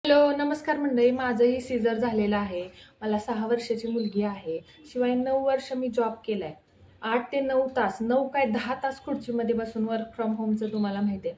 Hello, नमस्कार मंडळी. माझंही सीझर झालेलं आहे. मला 6 वर्षाची मुलगी आहे. शिवाय 9 वर्ष मी जॉब केलाय. 8 ते 9 तास, 9 काय 10 तास खुर्चीमध्ये बसून वर्क फ्रॉम होमचं तुम्हाला माहिती आहे.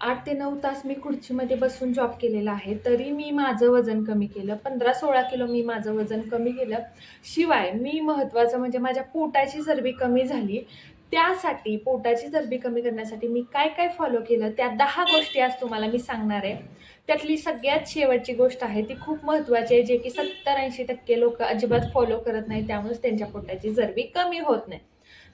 8 ते 9 तास मी खुर्चीमध्ये बसून जॉब केलेला आहे. तरी मी माझं वजन कमी केलं. 15-16 किलो मी माझं वजन कमी केलं. शिवाय मी महत्त्वाचं म्हणजे माझ्या पोटाची चरबी कमी झाली. त्यासाठी पोटाची चरबी कमी करण्यासाठी मी काय-काय फॉलो केलं, त्या 10 गोष्टी आज तुम्हाला मी सांगणार आहे. त्यातली सगळ्यात शेवटची गोष्ट आहे ती खूप महत्त्वाची आहे, जे की 70-80% लोकं अजिबात फॉलो करत नाही. त्यामुळेच त्यांच्या पोटाची चरबी कमी होत नाही.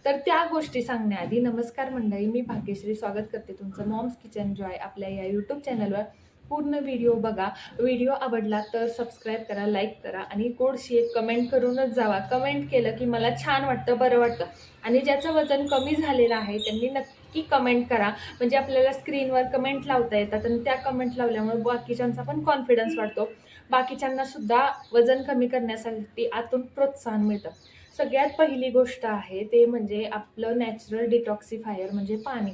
तर त्या गोष्टी सांगण्याआधी नमस्कार मंडळी, मी भाग्यश्री स्वागत करते तुमचं मॉम्स किचन जॉय आपल्या या यूट्यूब चॅनलवर. पूर्ण व्हिडिओ बघा. व्हिडिओ आवडला तर सबस्क्राईब करा, लाईक करा आणि गोडशी एक कमेंट करूनच जावा. कमेंट केलं की मला छान वाटतं, बरं वाटतं. आणि ज्याचं वजन कमी झालेलं आहे त्यांनी नक्की कमेंट करा. म्हणजे आपल्याला स्क्रीनवर कमेंट लावता येतात आणि त्या कमेंट लावल्यामुळे बाकीच्यांचा पण कॉन्फिडन्स वाढतो. बाकीच्यांना सुद्धा वजन कमी करण्यासाठी आतून प्रोत्साहन मिळतं. सगळ्यात पहिली गोष्ट आहे ते म्हणजे आपलं नॅचरल डिटॉक्सिफायर म्हणजे पाणी.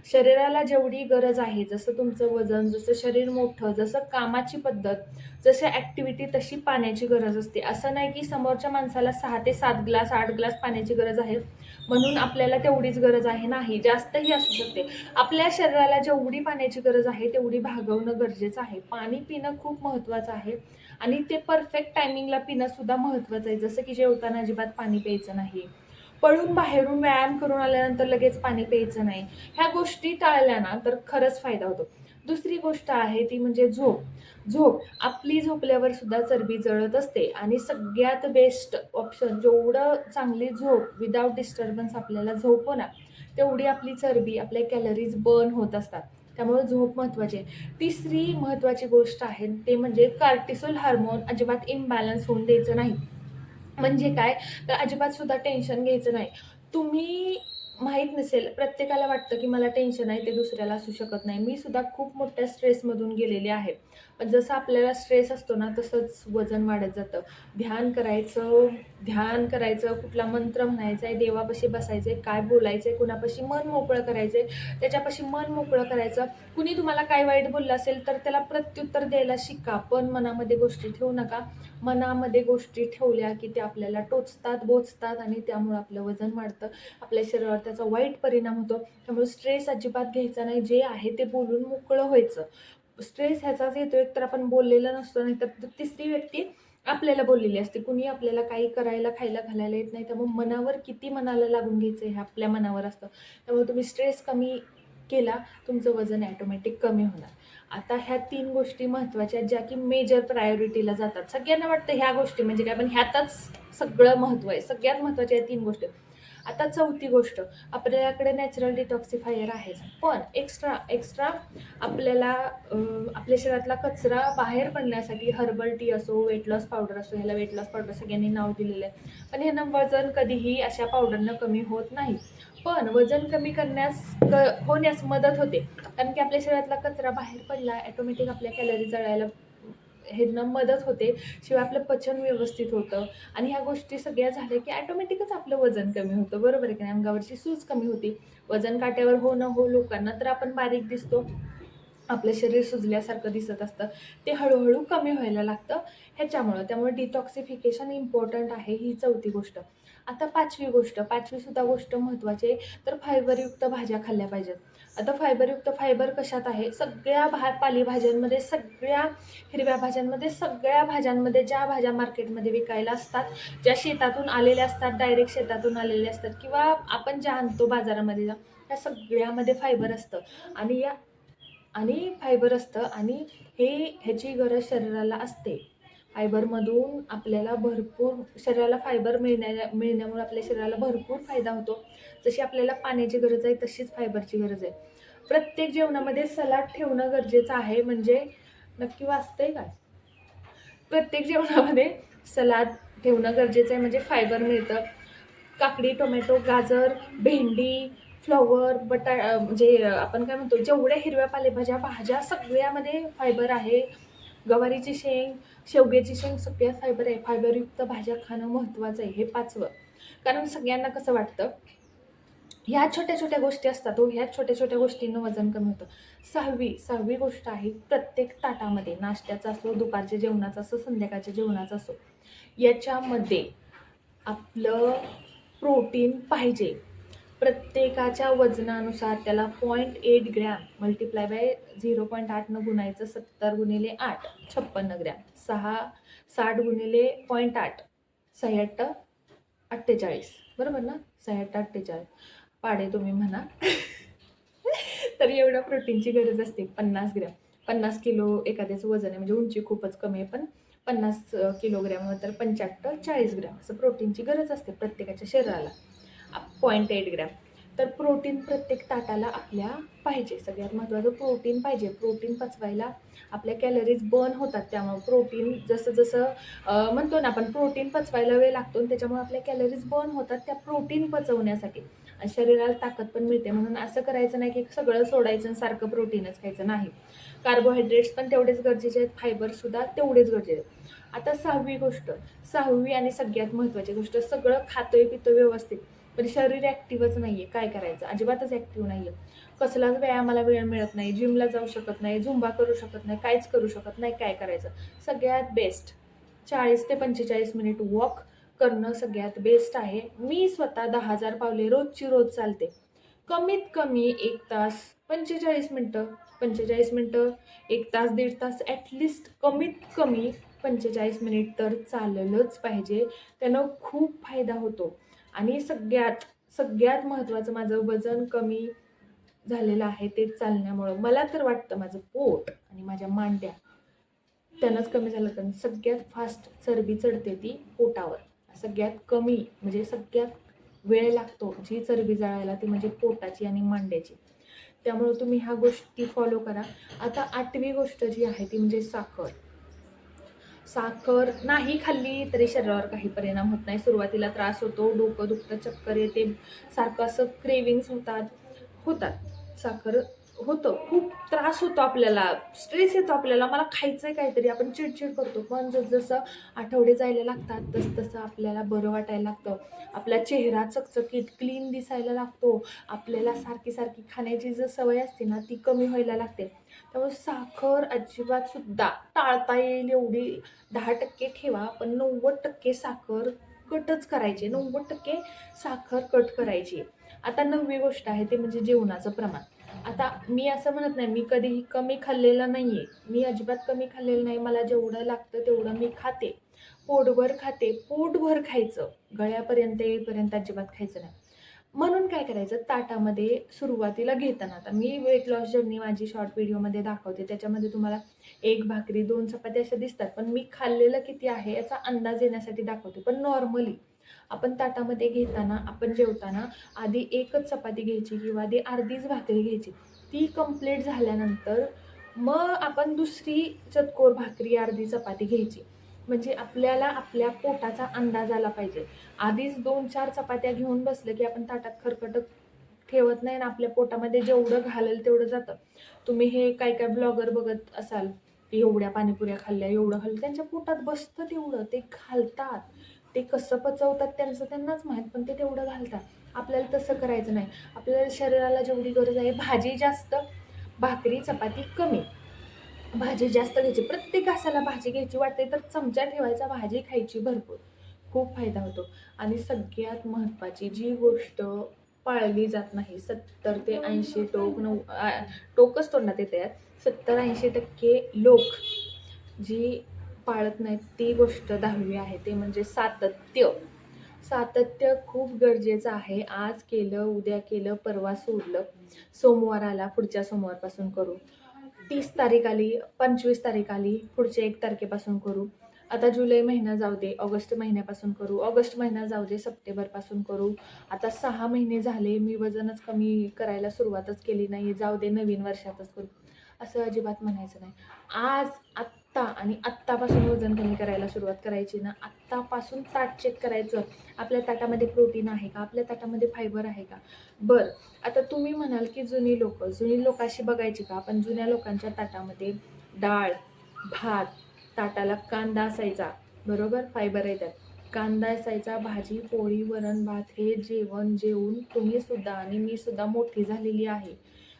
शरीराला जेवढी गरज आहे, जसं तुमचं वजन, जसं शरीर मोठं, जसं कामाची पद्धत, जसं ॲक्टिव्हिटी तशी पाण्याची गरज असते. असं नाही की समोरच्या माणसाला 6 ते 7 ग्लास 8 ग्लास पाण्याची गरज आहे म्हणून आपल्याला तेवढीच गरज आहे. नाही, जास्तही असू शकते. आपल्या शरीराला जेवढी पाण्याची गरज आहे तेवढी भागवणं गरजेचं आहे. पाणी पिणं खूप महत्त्वाचं आहे आणि ते परफेक्ट टायमिंगला पिणं सुद्धा महत्त्वाचं आहे. जसं की जेवताना अजिबात पाणी प्यायचं नाही. पळून बाहेरून व्यायाम करून आल्यानंतर लगेच पाणी प्यायचं नाही. ह्या गोष्टी टाळल्या ना तर खरंच फायदा होतो. दुसरी गोष्ट आहे ती म्हणजे झोप. झोप आपली झोपल्यावर सुद्धा चरबी जळत असते आणि सगळ्यात बेस्ट ऑप्शन जेवढं चांगली झोप विदाऊट डिस्टर्बन्स आपल्याला झोप होणार तेवढी आपली चरबी, आपल्या कॅलरीज बर्न होत असतात. त्यामुळे झोप महत्त्वाची आहे. तिसरी महत्त्वाची गोष्ट आहे ते म्हणजे कार्टिसोल हार्मोन अजिबात इम्बॅलन्स होऊन द्यायचं नाही. म्हणजे काय, तर अजिबात सुद्धा टेन्शन घ्यायचं नाही. तुम्ही माहीत नसेल, प्रत्येकाला वाटतं की मला टेन्शन आहे, ते दुसऱ्याला असू शकत नाही. मी सुद्धा खूप मोठ्या स्ट्रेसमधून गेलेले आहे. पण जसं आपल्याला स्ट्रेस असतो ना, तसंच वजन वाढत जातं. ध्यान करायचं, कुठला मंत्र म्हणायचा आहे, देवापाशी बसायचं आहे, काय बोलायचं आहे, कुणापाशी मन मोकळं करायचं आहे, त्याच्यापाशी मन मोकळं करायचं. कुणी तुम्हाला काय वाईट बोललं असेल, तर त्याला प्रत्युत्तर द्यायला शिका. पण मनामध्ये गोष्टी ठेवू नका. मनामध्ये गोष्टी ठेवल्या की त्या आपल्याला टोचतात, बोचतात आणि त्यामुळं आपलं वजन वाढतं. आपल्या शरीरावर त्याचा वाईट परिणाम होतो. त्यामुळे स्ट्रेस अजिबात घ्यायचा नाही. जे आहे ते बोलून मोकळं व्हायचं. स्ट्रेस ह्याचाच येतो, एक तर आपण बोललेलं नसतो, नाही तर तिसरी व्यक्ती आपल्याला बोललेली असते. कुणी आपल्याला काही करायला, खायला घालायला येत नाही. त्यामुळे मनावर किती मनाला लागून घ्यायचं हे आपल्या मनावर असतं. त्यामुळे तुम्ही स्ट्रेस कमी केला, तुमचं वजन ऑटोमॅटिक कमी होणार. आता ह्या 3 गोष्टी महत्त्वाच्या आहेत, ज्या की मेजर प्रायोरिटीला जातात. सगळ्यांना वाटतं ह्या गोष्टी म्हणजे काय, पण ह्यातच सगळं महत्त्व आहे. सगळ्यात महत्त्वाच्या या 3 गोष्टी. आता चौथी गोष्ट, आपल्याकडे नॅचरल डिटॉक्सिफायर आहेच. पण एक्स्ट्रा आपल्याला आपल्या शरीरातला कचरा बाहेर पडण्यासाठी हर्बल टी असो, वेट लॉस पावडर असो, ह्याला वेट लॉस पावडर सगळ्यांनी नाव दिलेलं आहे. पण ह्यानं वजन कधीही अशा पावडरनं कमी होत नाही. पण वजन कमी होण्यास मदत होते. कारण की आपल्या शरीरातला कचरा बाहेर पडला, ऑटोमॅटिक आपल्या कॅलरी जळायला ह्यानं मदत होते. शिवाय आपलं पचन व्यवस्थित होतं आणि ह्या गोष्टी सगळ्या झाल्या की ऑटोमॅटिकच आपलं वजन कमी होतं. बरोबर आहे की नाही? अंगावरची सूज कमी होती. वजन काट्यावर हो न हो लोकांना तर आपण बारीक दिसतो. आपलं शरीर सुजल्यासारखं दिसत असतं. ते हळूहळू कमी व्हायला लागतं ह्याच्यामुळं. त्यामुळे डिटॉक्सिफिकेशन इम्पॉर्टंट आहे, ही चौथी गोष्ट. आता पाचवी गोष्ट, पाचवी सुद्धा गोष्ट महत्त्वाची आहे, तर फायबरयुक्त भाज्या खाल्ल्या पाहिजेत. आता फायबर कशात आहे? सगळ्या पालेभाज्यांमध्ये, सगळ्या हिरव्या भाज्यांमध्ये, सगळ्या भाज्यांमध्ये, ज्या भाज्या मार्केटमध्ये विकायला असतात, ज्या शेतातून आलेल्या असतात, डायरेक्ट शेतातून आलेल्या असतात किंवा आपण ज्या आणतो बाजारामध्ये जा, त्या सगळ्यामध्ये फायबर असतं. आणि फायबर असतं आणि ह्याची गरज शरीराला असते. फायबरमधून आपल्याला भरपूर शरीराला फायबर मिळण्यामुळे आपल्या शरीराला भरपूर फायदा होतो. जशी आपल्याला पाण्याची गरज आहे तशीच फायबरची गरज आहे. प्रत्येक जेवणामध्ये सलाड ठेवणं गरजेचं आहे. म्हणजे नक्की वाचतंय काय? प्रत्येक जेवणामध्ये सलाड ठेवणं गरजेचं आहे, म्हणजे फायबर मिळतं. काकडी, टोमॅटो, गाजर, भेंडी, फ्लॉवर, म्हणजे आपण काय म्हणतो, जेवढ्या हिरव्या पालेभाज्या, भाज्या सगळ्यामध्ये फायबर आहे. गवारीची शेंग, शेवग्याची शेंग सगळ्यात फायबर आहे. फायबरयुक्त भाज्या खाणं महत्त्वाचं आहे. हे 5वं. कारण सगळ्यांना कसं वाटतं, ह्या छोट्या छोट्या गोष्टी असतात हो, ह्या छोट्या छोट्या गोष्टींना वजन कमी होतं. सहावी गोष्ट आहे, प्रत्येक ताटामध्ये नाश्त्याचा असो, दुपारच्या जेवणाचा असो, संध्याकाळच्या जेवणाचा असो, याच्यामध्ये आपलं प्रोटीन पाहिजे. प्रत्येकाच्या वजनानुसार त्याला 0.8 ग्रॅम मल्टिप्लाय बाय 0.8 गुणायचं, 70 गुणिले 8 56 ग्रॅम, 60 गुणिले 0.8 68 48, बरोबर ना? 68 48 पाडे तुम्ही म्हणा. तर एवढं प्रोटीनची गरज असते. 50 ग्रॅम, 50 किलो एखाद्याचं वजन आहे, म्हणजे उंची खूपच कमी आहे, पण 50 किलोग्रॅम तर 75 40 ग्रॅम असं प्रोटीनची गरज असते प्रत्येकाच्या शरीराला. 0.8 ग्रॅम. तर प्रोटीन प्रत्येक ताटाला आपल्या पाहिजे. सगळ्यात महत्त्वाचं प्रोटीन पाहिजे. प्रोटीन पचवायला आपल्या कॅलरीज बर्न होतात, त्यामुळे प्रोटीन जसं जसं म्हणतो ना आपण, प्रोटीन पचवायला वेळ लागतो, त्याच्यामुळे आपल्या कॅलरीज बर्न होतात त्या प्रोटीन पचवण्यासाठी, आणि शरीराला ताकद पण मिळते. म्हणून असं करायचं नाही की सगळं सोडायचं आणि सारखं प्रोटीनच खायचं, नाही. कार्बोहायड्रेट्स पण तेवढेच गरजेचे आहेत, फायबरसुद्धा तेवढेच गरजेचे आहेत. आता सहावी आणि सगळ्यात महत्त्वाची गोष्ट, सगळं खातोय पितोय व्यवस्थित, पण शरीर ॲक्टिव्हच नाही आहे. काय करायचं? अजिबातच ॲक्टिव्ह नाही आहे. कसलाच व्यायामाला वेळ मिळत नाही, जिमला जाऊ शकत नाही, झुंबा करू शकत नाही, काहीच करू शकत नाही. काय करायचं? सगळ्यात बेस्ट 40 ते 45 मिनिट वॉक करणं सगळ्यात बेस्ट आहे. मी स्वतः 10,000 पावले रोज चालते. कमीत कमी 1 तास 45 मिनटं 1 तास 1.5 तास ॲटलिस्ट कमीत कमी 45 मिनिट तर चाललंच पाहिजे. त्यानं खूप फायदा होतो. आणि सगळ्यात महत्त्वाचं, माझं वजन कमी झालेलं आहे ते चालण्यामुळं. मला तर वाटतं माझं पोट आणि माझ्या मांड्या त्यानंच कमी झालं, कारण सगळ्यात फास्ट चरबी चढते ती पोटावर. सगळ्यात कमी म्हणजे सगळ्यात वेळ लागतो जी चरबी जाळायला, ती म्हणजे पोटाची आणि मांड्याची. त्यामुळे तुम्ही ह्या गोष्टी फॉलो करा. आता 8वी गोष्ट जी आहे ती म्हणजे साखर नाही खाल्ली तरी शरीरावर काही परिणाम होत नाही. सुरुवातीला त्रास होतो, डोकं दुखतं, चक्कर येते, सारखं असं क्रेविंग्स होतात. साखर होतं, खूप त्रास होतो आपल्याला, स्ट्रेस येतो आपल्याला, मला खायचं आहे काहीतरी, आपण चिडचिड करतो. पण जसं आठवडे जायला लागतात तसं आपल्याला बरं वाटायला लागतं. आपला चेहरा चकचकीत क्लीन दिसायला लागतो. आपल्याला सारखी सारखी खाण्याची जर सवय असते ना, ती कमी व्हायला लागते. त्यामुळे साखर अजिबात सुद्धा टाळता येईल एवढी 10% ठेवा, पण 90% साखर कटच करायची. 90% साखर कट करायची. आता 9वी गोष्ट आहे ते म्हणजे जेवणाचं प्रमाण. आता मी असं म्हणत नाही, मी कधीही कमी खाल्लेलं नाही आहे. मी अजिबात कमी खाल्लेलं नाही. मला जेवढं लागतं तेवढं मी खाते. पोटभर खाते. पोटभर खायचं. गळ्यापर्यंत येईपर्यंत अजिबात खायचं नाही. म्हणून काय करायचं, ताटामध्ये सुरुवातीला घेताना, आता मी वेट लॉस जर्नी माझी शॉर्ट व्हिडिओमध्ये दाखवते, त्याच्यामध्ये तुम्हाला 1 भाकरी 2 चपात्या अशा दिसतात, पण मी खाल्लेलं किती आहे याचा अंदाज येण्यासाठी दाखवते. पण नॉर्मली आपण ताटामध्ये घेताना, आपण जेवताना आधी 1च चपाती घ्यायची किंवा आधी अर्धीच भाकरी घ्यायची. ती कंप्लीट झाल्यानंतर मग आपण दुसरी चतकोर भाकरी, अर्धी चपाती घ्यायची. म्हणजे आपल्याला आपल्या पोटाचा अंदाज आला पाहिजे. आधीच 2-4 चपात्या घेऊन बसलं की आपण ताटात खरकटं ठेवत नाही ना, आपल्या पोटामध्ये जेवढं घालेल तेवढं जातं. तुम्ही हे काय काय ब्लॉगर बघत असाल की एवढ्या पाणीपुऱ्या खाल्ल्या, एवढं खाल्लं, त्यांच्या पोटात बसतं तेवढं, ते घालतात. ते कसं पचवतात त्यांचं त्यांनाच माहीत, पण ते तेवढं घालतात. आपल्याला तसं करायचं नाही. आपल्याला शरीराला जेवढी गरज आहे, भाजी जास्त, भाकरी चपाती कमी. भाजी जास्त घ्यायची. प्रत्येक घासाला भाजी घ्यायची, वाटते तर चमचा ठेवायचा, भाजी खायची भरपूर. खूप फायदा होतो. आणि सगळ्यात महत्त्वाची जी गोष्ट पाळली जात नाही, 70 ते 80 टोकच तोंडात येते यात, 70-80% लोक जी पाळत नाहीत ती गोष्ट 10वी आहे, ते म्हणजे सातत्य. सातत्य खूप गरजेचं आहे. आज केलं, उद्या केलं, परवा सोडलं, सोमवार आला, पुढच्या सोमवारपासून करू. 30 तारीख आली, 25 तारीख आली, पुढच्या 1 तारखेपासून करू. आता जुलै महिना जाऊ दे, ऑगस्ट महिन्यापासून करू. ऑगस्ट महिना जाऊ दे, सप्टेंबरपासून करू. आता 6 महिने झाले, मी वजनच कमी करायला सुरुवातच केली नाही, जाऊ दे नवीन वर्षातच करू. असं अजिबात म्हणायचं नाही. आत्तापासून वजन कमी करायला सुरुवात करायची ना, आत्तापासून ताट चेक करायचं. आपल्या ताटामध्ये प्रोटीन आहे का? आपल्या ताटामध्ये फायबर आहे का? बरं, आता तुम्ही म्हणाल की जुनी लोक अशी बघायची का? आपण जुन्या लोकांच्या ताटामध्ये डाळ, भात, ताटाला कांदा असायचा, बरोबर? फायबर आहे त्यात. कांदा असायचा, भाजी, पोळी, वरण, भात हे जेवण जेवून तुम्हीसुद्धा आणि मीसुद्धा मोठी झालेली आहे.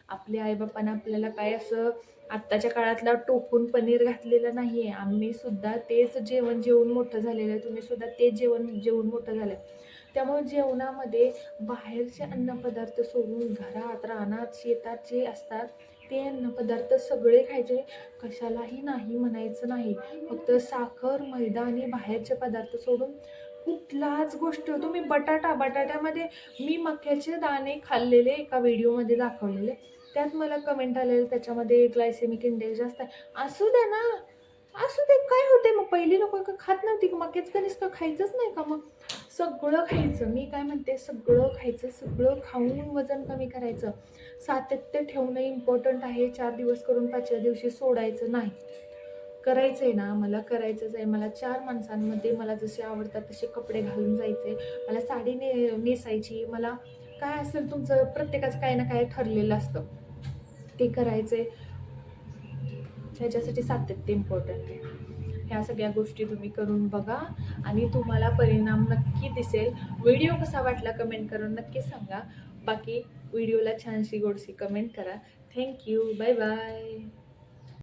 आपल्या आईबापांना आपल्याला काय असं आत्ताच्या काळातला टोकून पनीर घातलेलं नाही आहे. आम्हीसुद्धा तेच जेवण जेवून मोठं झालेलं आहे. तुम्हीसुद्धा तेच जेवण जेवून मोठं झालं आहे. त्यामुळे जेवणामध्ये बाहेरचे अन्नपदार्थ सोडून घरात, रानात, शेतात जे असतात ते अन्नपदार्थ सगळे खायचे. कशालाही नाही म्हणायचं नाही. फक्त साखर, मैदा आणि बाहेरचे पदार्थ सोडून कुठलाच गोष्ट तुम्ही बटाट्यामध्ये मी मक्याचे दाणे खाल्लेले एका व्हिडिओमध्ये दाखवलेले. त्यात मला कमेंट आलेलं त्याच्यामध्ये ग्लायसेमिक इंडेक्स जास्त आहे. असू द्या ना, असू दे, काय होते मग? पहिली लोक का खात नव्हती का? मक्याचं कणीस का खायचंच नाही का? मग सगळं खायचं. मी काय म्हणते, सगळं खायचं, सगळं खाऊन वजन कमी करायचं. सातत्य ठेवणं इम्पॉर्टंट आहे. 4 दिवस करून 5व्या दिवशी सोडायचं नाही. करायचं आहे ना, मला करायचंच आहे. मला 4 माणसांमध्ये मला जसे आवडतात तसे कपडे घालून जायचे. मला साडी नेसायची. मला काय असेल तुमचं प्रत्येकाचं काही ना काही ठरलेलं असतं, ते करायचे. ह्याच्यासाठी सातत्य इम्पॉर्टंट आहे. ह्या सगळ्या गोष्टी तुम्ही करून बघा आणि तुम्हाला परिणाम नक्की दिसेल. व्हिडिओ कसा वाटला कमेंट करून नक्की सांगा. बाकी व्हिडिओला छानशी गोडशी कमेंट करा. थँक्यू. Bye bye.